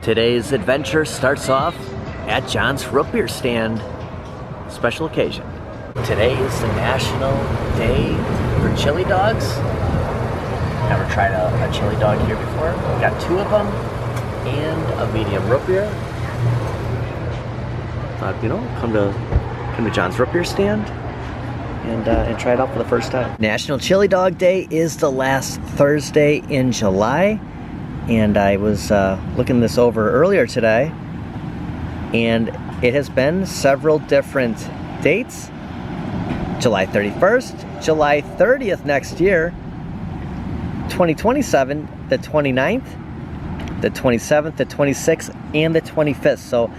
Today's adventure starts off at John's root beer stand. Special occasion. Today is the National Day for chili dogs. Never tried a chili dog here before. Got two of them and a medium root beer. Thought, come to John's root beer stand and try it out for the first time. National Chili Dog Day is the last Thursday in July. And I was looking this over earlier today, and it has been several different dates. July 31st, July 30th next year, 2027, the 29th, the 27th, the 26th, and the 25th. So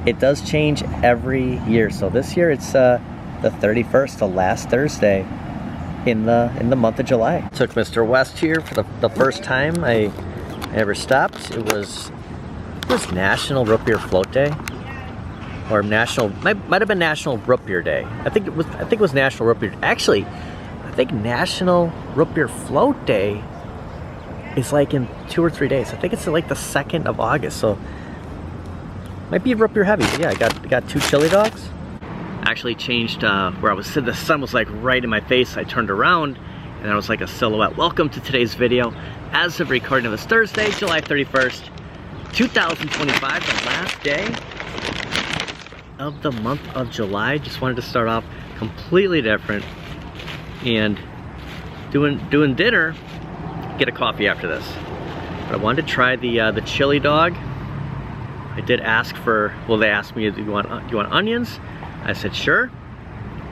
it does change every year. So this year it's the 31st, the last Thursday in the month of July. Took Mr. West here for the first time I ever stopped. It was National Root Beer Float Day, or might have been National Root Beer Day. I think it was National Root Beer. Actually, I think National Root Beer Float Day is like in 2 or 3 days. I think it's like the 2nd of August. So might be root beer heavy. But yeah, I got two chili dogs. Actually changed where I was sitting. The sun was like right in my face. I turned around and I was like a silhouette. Welcome to today's video. As of recording of this Thursday, July 31st, 2025, the last day of the month of July. Just wanted to start off completely different and doing dinner. Get a coffee after this. But I wanted to try the chili dog. I did ask for, well, they asked me, do you want onions? I said sure.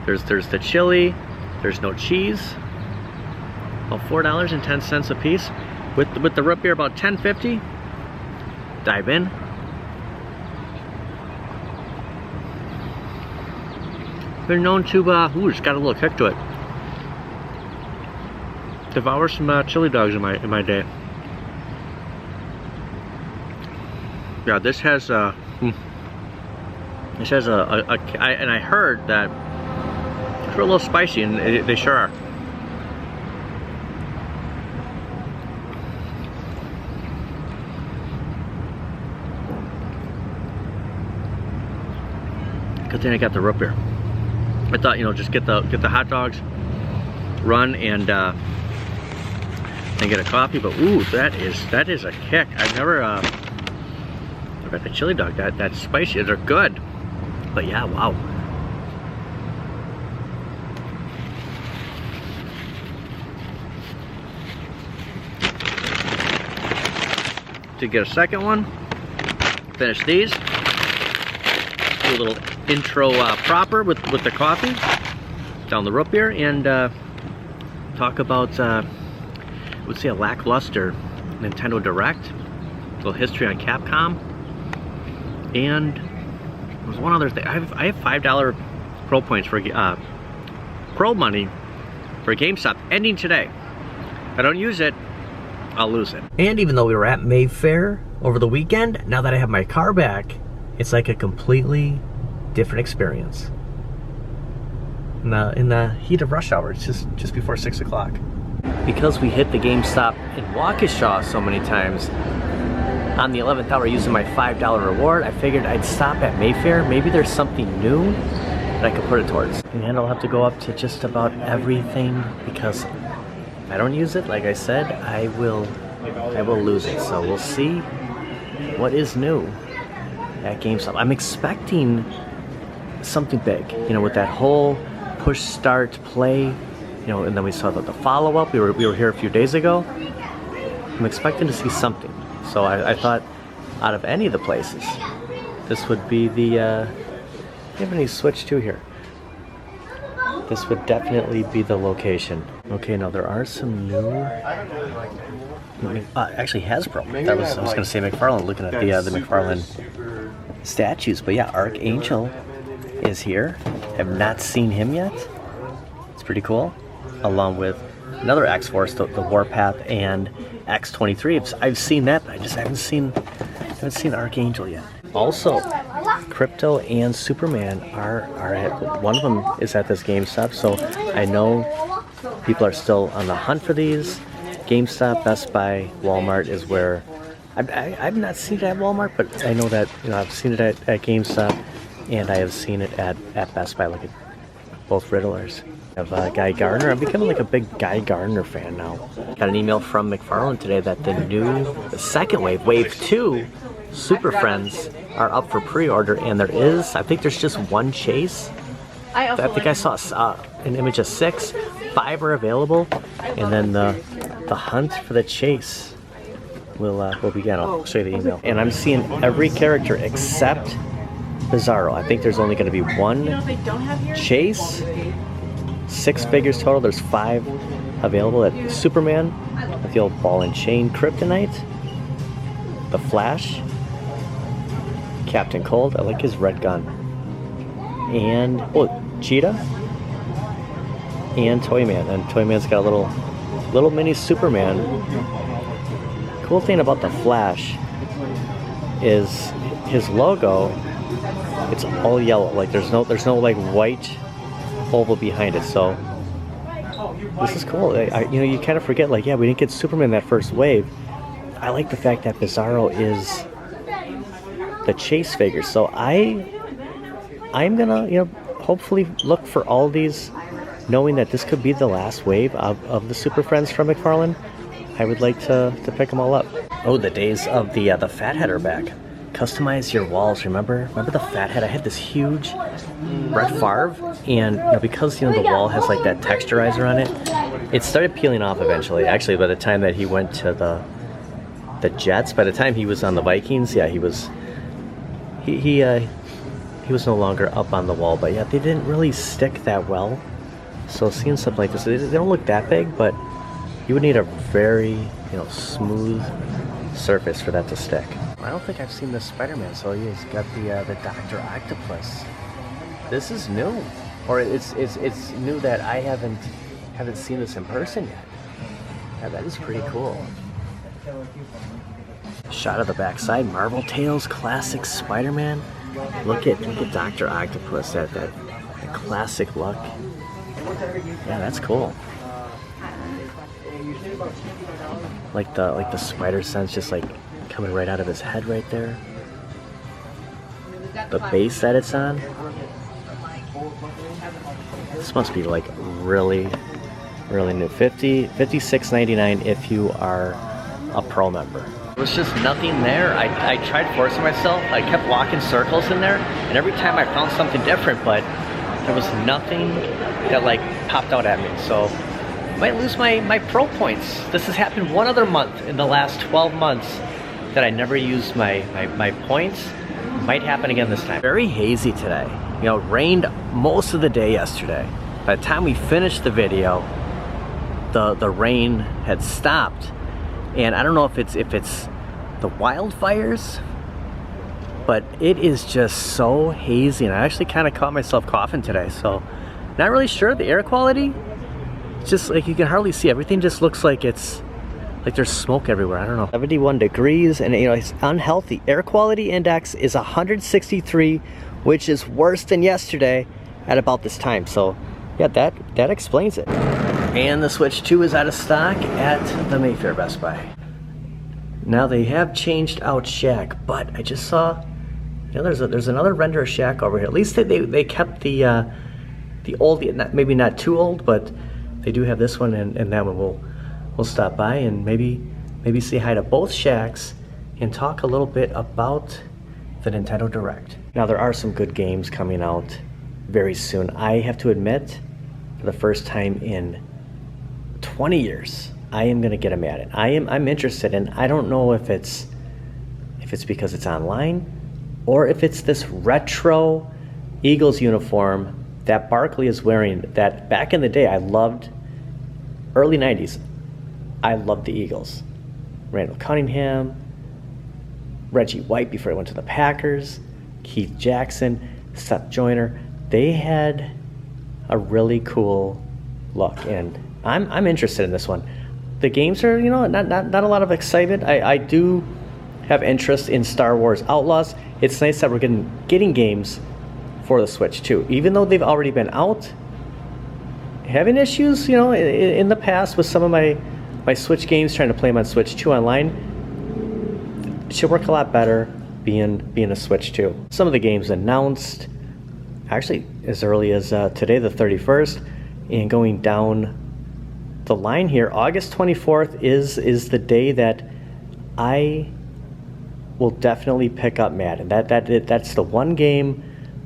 There's the chili. There's no cheese. About $4.10 a piece. With the root beer, about $10.50. Dive in. Been known to, it's got a little kick to it. Devour some chili dogs in my day. Yeah, this has and I heard that it's a little spicy, and they sure are. Good thing I got the root beer. I thought, just get the hot dogs, run and get a coffee. But ooh, that is a kick. I've never got the chili dog that's spicy. They're good, but yeah, wow. To get a second one, finish these. Do a little intro proper with the coffee, down the root beer, and talk about I would say a lackluster Nintendo Direct, a little history on Capcom, and there's one other thing. I have $5 pro points for pro money for GameStop ending today. If I don't use it, I'll lose it. And even though we were at Mayfair over the weekend, now that I have my car back, it's like a completely different experience. In the heat of rush hour, it's just before 6 o'clock. Because we hit the GameStop in Waukesha so many times, on the 11th hour using my $5 reward, I figured I'd stop at Mayfair. Maybe there's something new that I could put it towards. And I'll have to go up to just about everything, because if I don't use it, like I said, I will lose it. So we'll see what is new at GameStop. I'm expecting something big, with that whole push start play, and then we saw the follow-up. We were here a few days ago. I'm expecting to see something. So I thought, out of any of the places, this would be the, do you have any Switch 2 here? This would definitely be the location. Okay, now there are some new, actually Hasbro. I was gonna say McFarlane, looking at the McFarlane statues, but yeah, Archangel is here. Have not seen him yet. It's pretty cool. Along with another X-Force, the Warpath, and X-23. I've seen that, but I just haven't seen Archangel yet. Also, Crypto and Superman are at, one of them is at this GameStop, so I know people are still on the hunt for these. GameStop, Best Buy, Walmart is where I've not seen it at Walmart, but I know that, you know, I've seen it at GameStop, and I have seen it at Best Buy, like at both Riddlers. I have Guy Gardner. I'm becoming like a big Guy Gardner fan now. Got an email from McFarlane today that the second wave, Wave 2, Super Friends are up for pre-order, and I think there's just one chase. I think I saw an image of 6, 5 are available, and then the hunt for the chase will begin. I'll show you the email. And I'm seeing every character except Bizarro. I think there's only going to be one chase. 6 figures total. There's 5 available at Superman with the old ball and chain Kryptonite, the Flash, Captain Cold. I like his red gun, and Cheetah, and Toyman. And Toyman's got a little mini Superman. Cool thing about the Flash is his logo. It's all yellow. Like there's no like white oval behind it. So this is cool. You know, you kind of forget, like, yeah, we didn't get Superman that first wave. I like the fact that Bizarro is the chase figure. So I'm gonna, you know, hopefully look for all these, knowing that this could be the last wave of the Super Friends from McFarlane. I would like to pick them all up. Oh, the days of the Fathead are back. Customize your walls. Remember the Fathead? I had this huge Brett Favre, and you know, because, you know, the wall has like that texturizer on it, it started peeling off eventually. Actually, by the time that he went to the Jets, by the time he was on the Vikings, yeah, he was no longer up on the wall. But yeah, they didn't really stick that well. So seeing something like this, they don't look that big, but you would need a very, you know, smooth surface for that to stick. I don't think I've seen the Spider-Man, so he's got the Dr. Octopus. This is new, or it's new that I haven't seen this in person yet. Yeah, that is pretty cool. Shot of the backside, Marvel Tales classic Spider-Man. Look at Dr. Octopus, that classic look. Yeah, that's cool. Like the spider sense just like coming right out of his head right there. The base that it's on. This must be like really new. $56.99 if you are a pro member. There was just nothing there. I tried forcing myself. I kept walking circles in there, and every time I found something different, but there was nothing that like popped out at me. So I might lose my pro points. This has happened one other month in the last 12 months that I never used my points. Might happen again this time. Very hazy today. You know, it rained most of the day yesterday. By the time we finished the video, the rain had stopped. And I don't know if it's the wildfires, but it is just so hazy, and I actually kind of caught myself coughing today, so not really sure. The air quality, it's just like you can hardly see. Everything just looks like it's like there's smoke everywhere. I don't know. 71 degrees, and you know, it's unhealthy. Air quality index is 163, which is worse than yesterday at about this time. So yeah, that explains it. And the Switch 2 is out of stock at the Mayfair Best Buy. Now they have changed out Shaq, but I just saw, you know, there's another render of Shaq over here. At least they kept the old, maybe not too old, but they do have this one, and that one. We'll stop by and maybe say hi to both Shaqs and talk a little bit about the Nintendo Direct. Now there are some good games coming out very soon. I have to admit, for the first time in 20 years, I am gonna get a Madden. I'm interested, and I don't know if it's because it's online or if it's this retro Eagles uniform that Barkley is wearing that back in the day I loved. Early 90s, I loved the Eagles. Randall Cunningham, Reggie White before he went to the Packers, Keith Jackson, Seth Joyner. They had a really cool look, and I'm interested in this one. The games are, you know, not a lot of excitement. I do have interest in Star Wars Outlaws. It's nice that we're getting games for the Switch too, even though they've already been out. Having issues, you know, in the past with some of my Switch games, trying to play them on Switch 2 online. it should work a lot better being a Switch 2. Some of the games announced actually as early as today, the 31st, and going down the line here, August 24th is the day that I will definitely pick up Madden. That's the one game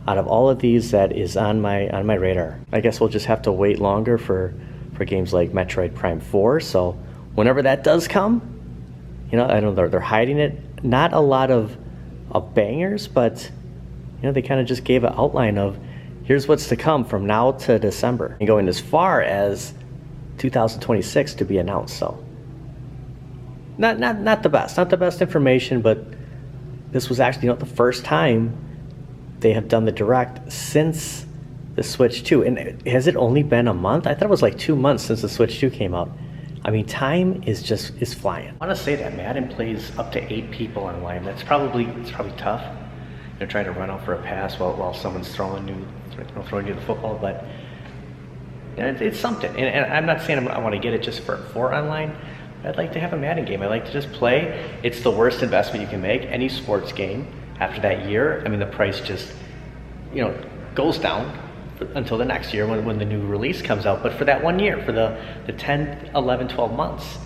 out of all of these that is on my radar. I guess we'll just have to wait longer for games like Metroid Prime 4. So whenever that does come, you know, I know they're hiding it. Not a lot of bangers, but you know, they kind of just gave an outline of here's what's to come from now to December, and going as far as 2026 to be announced. So not the best information, but this was actually, you know, the first time they have done the direct since the Switch 2. And has it only been a month? I thought it was like 2 months since the Switch 2 came out. I mean, time is flying. I want to say that Madden plays up to 8 people online. It's probably tough, you know, trying to run out for a pass while someone's throwing you the football. But you know, it's something. And I'm not saying I want to get it just for online. I'd like to have a Madden game. I like to just play. It's the worst investment you can make. Any sports game after that year, I mean, the price just, you know, goes down until the next year when the new release comes out. But for that 1 year, for the 10, 11, 12 months,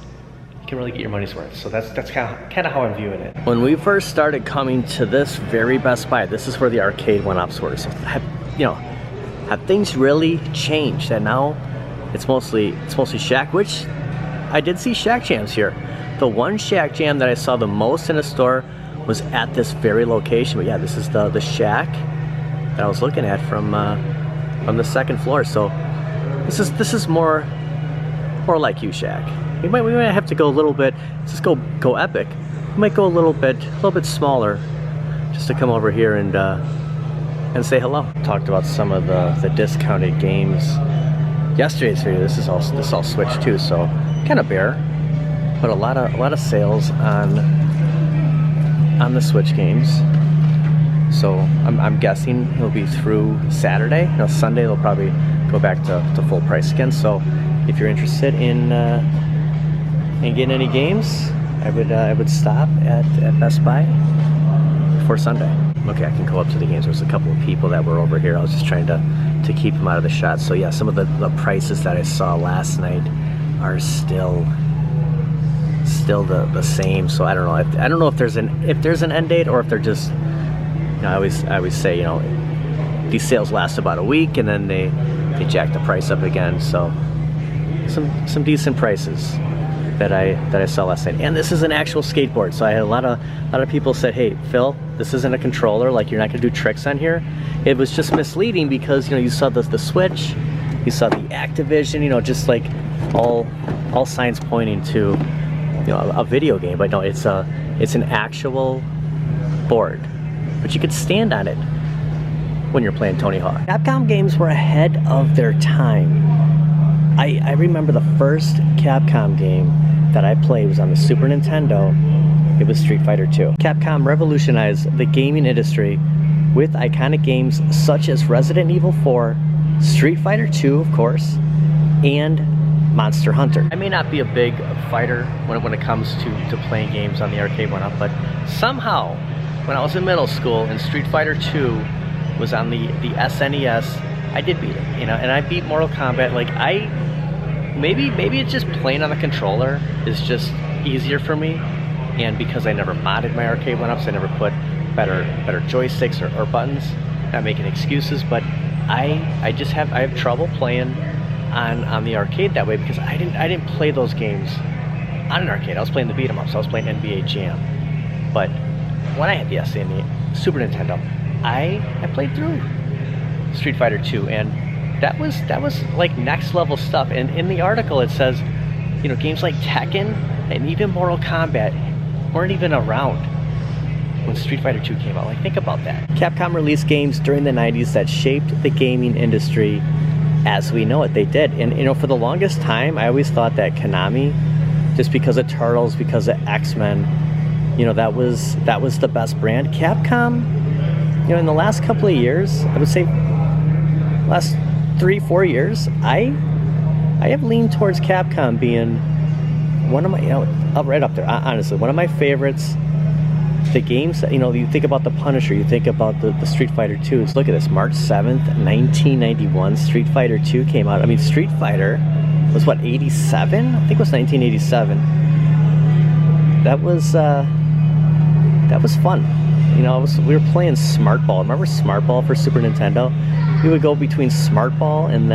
you can really get your money's worth. So that's kind of how I'm viewing it. When we first started coming to this very Best Buy, this is where the arcade one-ups were. So have things really changed? And now it's mostly Shack, which I did see Shack Jams here. The one Shack Jam that I saw the most in a store was at this very location. But yeah, this is the Shack that I was looking at from the second floor. So this is more like you, Shack. We might have to go a little bit. Let's just go epic. We might go a little bit smaller, just to come over here and say hello. Talked about some of the discounted games yesterday's video. This all Switch too, so kind of bare, but a lot of sales on the Switch games. So I'm guessing it'll be through Saturday. You know, Sunday they'll probably go back to full price again. So if you're interested in getting any games, I would stop at Best Buy before Sunday. Okay, I can go up to the games. There's a couple of people that were over here. I was just trying to keep them out of the shot. So yeah, some of the prices that I saw last night are still the same. So I don't know if there's an end date, or if they're just, you know, I always say, you know, these sales last about a week and then they jack the price up again. So some decent prices that I saw last night. And this is an actual skateboard. So I had a lot of people said, "Hey, Phil, this isn't a controller. Like, you're not gonna do tricks on here." It was just misleading because, you know, you saw the Switch, you saw the Activision, you know, just like all signs pointing to, you know, a video game. But no, it's an actual board, but you could stand on it when you're playing Tony Hawk. Capcom games were ahead of their time. I remember the first Capcom game that I played was on the Super Nintendo. It was Street Fighter 2. Capcom revolutionized the gaming industry with iconic games such as Resident Evil 4, Street Fighter 2, of course, and Monster Hunter. I may not be a big fighter when it comes to playing games on the arcade one-up, but somehow when I was in middle school and Street Fighter 2 was on the SNES, I did beat it, you know, and I beat Mortal Kombat. Like, maybe it's just playing on the controller is just easier for me, and because I never modded my arcade one-ups, I never put better joysticks or buttons. Not making excuses, but I have trouble playing on the arcade that way, because I didn't play those games on an arcade. I was playing the beat 'em ups. I was playing NBA Jam. But when I had the SNES and the Super Nintendo, I played through Street Fighter 2, and that was like next level stuff. And in the article it says, you know, games like Tekken and even Mortal Kombat weren't even around when Street Fighter 2 came out. Like, think about that. Capcom released games during the 90s that shaped the gaming industry as we know it. They did. And, you know, for the longest time, I always thought that Konami, just because of Turtles, because of X-Men, you know, that was the best brand. Capcom, you know, in the last couple of years, I would say last 3-4 years, I have leaned towards Capcom being one of my, you know, right up there, honestly, one of my favorites the games, you know, you think about the Punisher, you think about the Street Fighter 2s. Look at this, March 7th, 1991, Street Fighter 2 came out. I mean, Street Fighter was what, 87? I think it was 1987. That was fun. You know, we were playing Smart Ball. Remember Smart Ball for Super Nintendo? We would go between Smart Ball and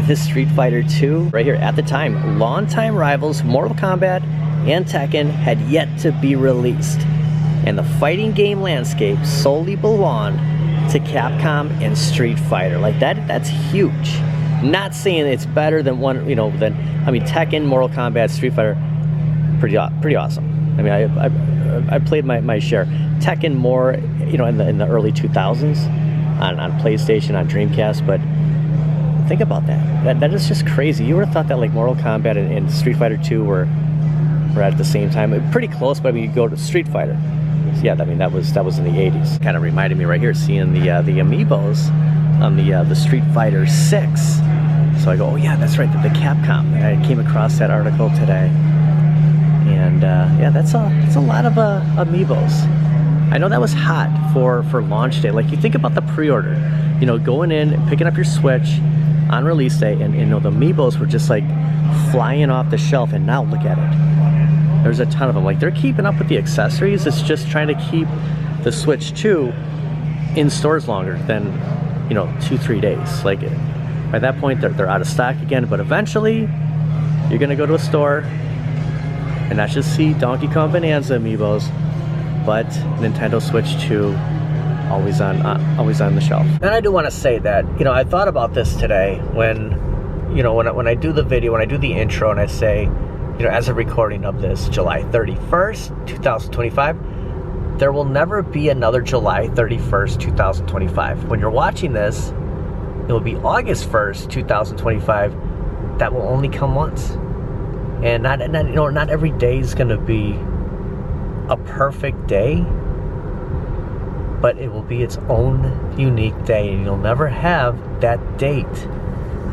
this Street Fighter 2. Right here, at the time, longtime rivals Mortal Kombat and Tekken had yet to be released, and the fighting game landscape solely belonged to Capcom and Street Fighter. Like that's huge. Not saying it's better than one, you know, I mean, Tekken, Mortal Kombat, Street Fighter, pretty awesome. I mean, I played my share. Tekken more, you know, in the early 2000s on PlayStation, on Dreamcast, but think about that. That is just crazy. You would have thought that like Mortal Kombat and Street Fighter 2 were at the same time. Pretty close, but I mean, you go to Street Fighter. So yeah, I mean, that was in the 80s. Kind of reminded me right here, seeing the amiibos on the Street Fighter 6. So I go, oh yeah, that's right, the Capcom. I came across that article today. And yeah, that's a lot of amiibos. I know that was hot for launch day. Like, you think about the pre-order, you know, going in and picking up your Switch on release day, and you know, the amiibos were just like flying off the shelf, and now look at it. There's a ton of them. Like, they're keeping up with the accessories. It's just trying to keep the Switch 2 in stores longer than, you know, 2-3 days. Like, by that point, they're out of stock again, but eventually you're gonna go to a store and not just see Donkey Kong Bonanza amiibos, but Nintendo Switch 2 always on the shelf. And I do want to say that, you know, I thought about this today when, you know, when I do the video, when I do the intro, and I say, you know, as a recording of this, July 31st, 2025, there will never be another July 31st, 2025. When you're watching this, it will be August 1st, 2025. That will only come once. And not every day is going to be a perfect day, but it will be its own unique day, and you'll never have that date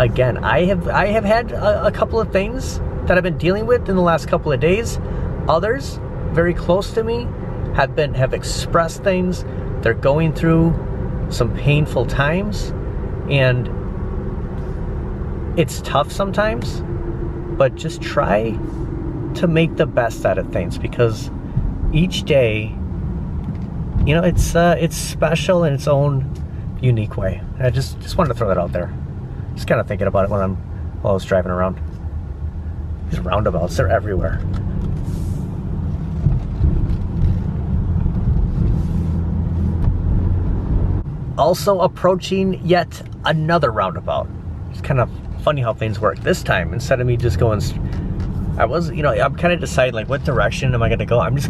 again. I have had a couple of things that I've been dealing with in the last couple of days. Others very close to me have expressed things. They're going through some painful times, and it's tough sometimes, but just try to make the best out of things, because each day, you know, it's special in its own unique way. And I just wanted to throw that out there. Just kind of thinking about it while I was driving around. These roundabouts, they're everywhere. Also approaching yet another roundabout. It's kind of funny how things work. This time, instead of me just going, I'm kind of deciding, like, what direction am I going to go? I'm going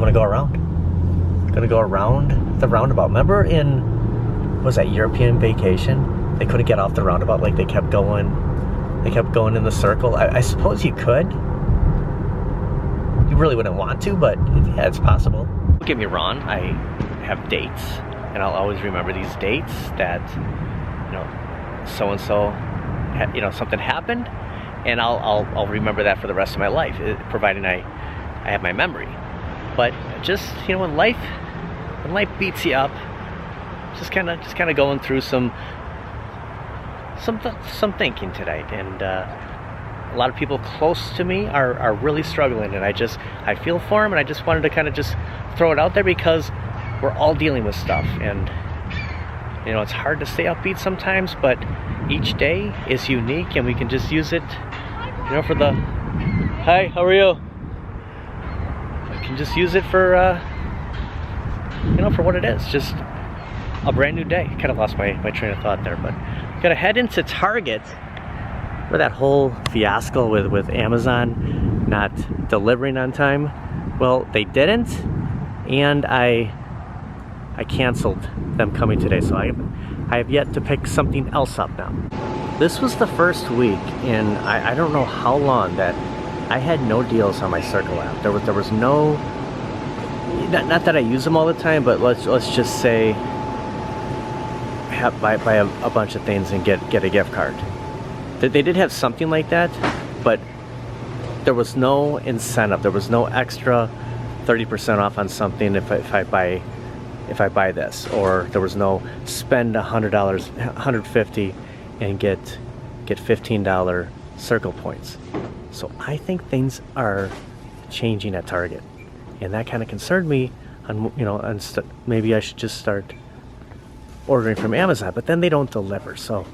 to go around. I'm going to go around the roundabout. Remember was that European Vacation? They couldn't get off the roundabout, like they kept going in the circle. I suppose you could. You really wouldn't want to, but yeah, it's possible. Don't get me wrong, I have dates, and I'll always remember these dates that, you know, so-and-so, you know, something happened, and I'll remember that for the rest of my life, providing I have my memory. But just, you know, when life beats you up, just kind of going through some thinking today, and a lot of people close to me are really struggling, and I feel for them, and I just wanted to kind of just throw it out there, because we're all dealing with stuff, and you know, it's hard to stay upbeat sometimes, but each day is unique, and we can just use it, you know, for the, hi, how are you? We can just use it for, you know, for what it is, just a brand new day. Kind of lost my train of thought there, but gotta head into Target, where that whole fiasco with Amazon not delivering on time. Well, they didn't, and I canceled them coming today, so I have yet to pick something else up now. This was the first week in I don't know how long that I had no deals on my Circle app. There was no, not that I use them all the time, but let's just say buy a bunch of things and get a gift card. They did have something like that, but there was no incentive. There was no extra 30% off on something if I buy this, or there was no spend $100, $150 and get $15 circle points. So I think things are changing at Target, and that kind of concerned me. On, you know, maybe I should just start ordering from Amazon, but then they don't deliver. So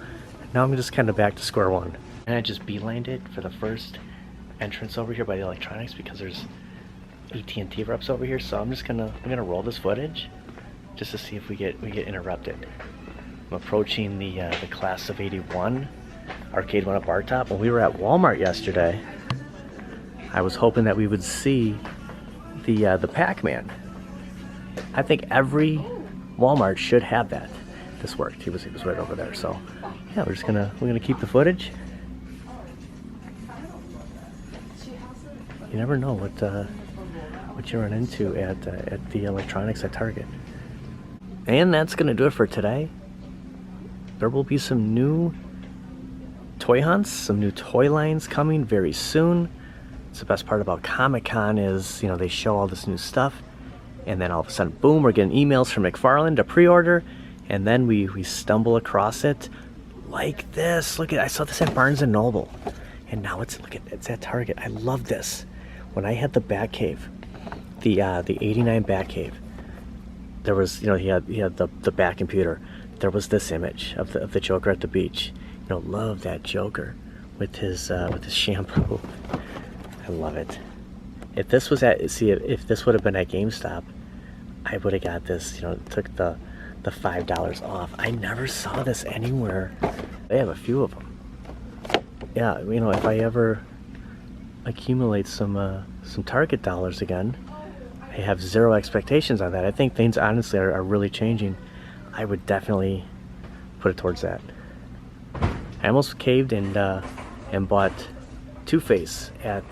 now I'm just kind of back to square one. And I just beelined it for the first entrance over here by the electronics because there's AT&T reps over here. So I'm gonna roll this footage just to see if we get interrupted. I'm approaching the class of '81 arcade one up Bar Top. When we were at Walmart yesterday, I was hoping that we would see the Pac-Man. I think every Walmart should have that. This worked. He was right over there. So yeah, we're gonna keep the footage. You never know what you run into at the electronics at Target. And that's gonna do it for today. There will be some new toy hunts, some new toy lines coming very soon. It's the best part about Comic-Con is, you know, they show all this new stuff, and then all of a sudden, boom, we're getting emails from McFarlane to pre-order, and then we stumble across it like this. Look at, I saw this at Barnes & Noble, and now it's at Target. I love this. When I had the Batcave, the '89 Batcave, there was, you know, he had the Bat computer. There was this image of the Joker at the beach. You know, love that Joker with his shampoo. I love it. If this was if this would have been at GameStop, I would have got this. You know, took the $5 off. I never saw this anywhere. They have a few of them. Yeah, you know, if I ever accumulate some Target dollars again, I have zero expectations on that. I think things honestly are really changing. I would definitely put it towards that. I almost caved and bought Two-Face at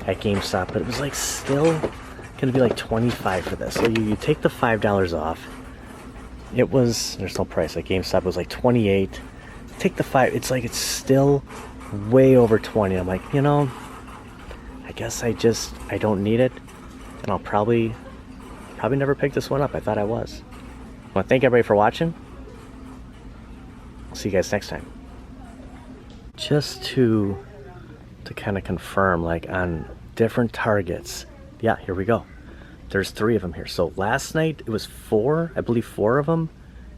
GameStop, but it was like still gonna be like $25 for this. So you take the $5 off. It was, there's no price at GameStop, it was like $28. Take the $5, it's like it's still way over $20. I'm like, you know, I guess I don't need it, and I'll probably never pick this one up. I thought I was. I want to thank everybody for watching. I'll see you guys next time. Just to kind of confirm, like on different Targets, yeah, here we go. There's 3 of them here. So last night it was 4, I believe 4 of them,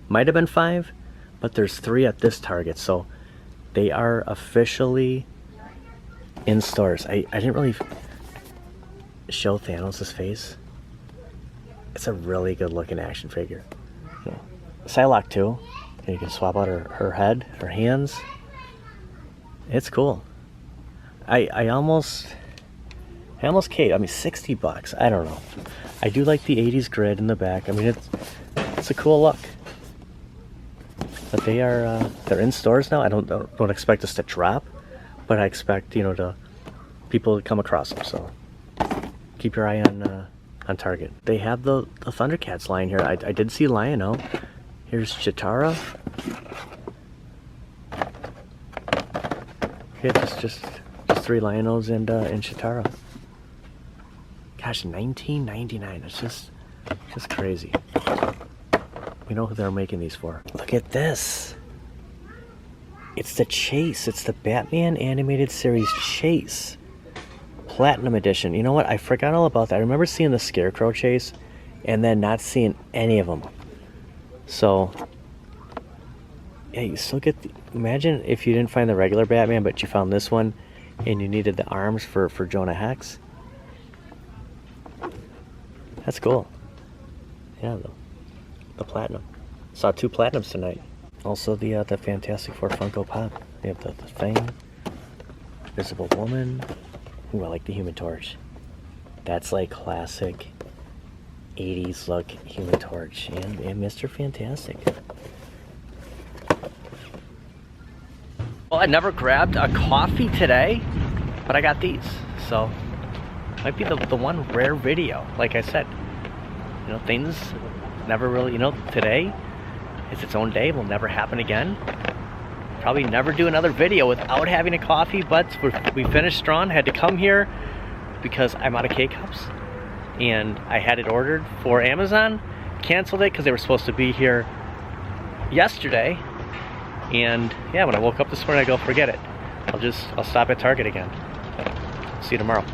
might have been 5, but there's 3 at this Target. So they are officially in stores. I didn't really show Thanos' face. It's a really good looking action figure. Yeah. Psylocke too. And you can swap out her head, her hands. It's cool. I almost caved. I mean, $60. I don't know. I do like the 80s grid in the back. I mean, it's a cool look. But they're in stores now. I don't expect this to drop, but I expect, you know, people to come across them. So keep your eye on Target. They have the Thundercats line here. I did see Lion-O. Here's Chitara. Okay, just 3 Lion-Os and Chitara. Gosh, $19.99. It's just crazy. We know who they're making these for. Look at this. It's the Chase. It's the Batman Animated Series Chase. Platinum Edition. You know what? I forgot all about that. I remember seeing the Scarecrow Chase and then not seeing any of them. So, yeah, you still get imagine if you didn't find the regular Batman, but you found this one and you needed the arms for Jonah Hex. That's cool. Yeah, the Platinum. Saw 2 Platinums tonight. Also the Fantastic Four Funko Pop. They have the Thing, Invisible Woman. Ooh, I like the Human Torch. That's like classic 80s look Human Torch and Mr. Fantastic. Well, I never grabbed a coffee today, but I got these. So might be the one rare video. Like I said, you know, things never really, you know, today is its own day, will never happen again. probably never do another video without having a coffee, but we finished strong. Had to come here because I'm out of K-Cups, and I had it ordered for Amazon, canceled it because they were supposed to be here yesterday, and yeah, when I woke up this morning I go, forget it. I'll stop at Target again. See you tomorrow.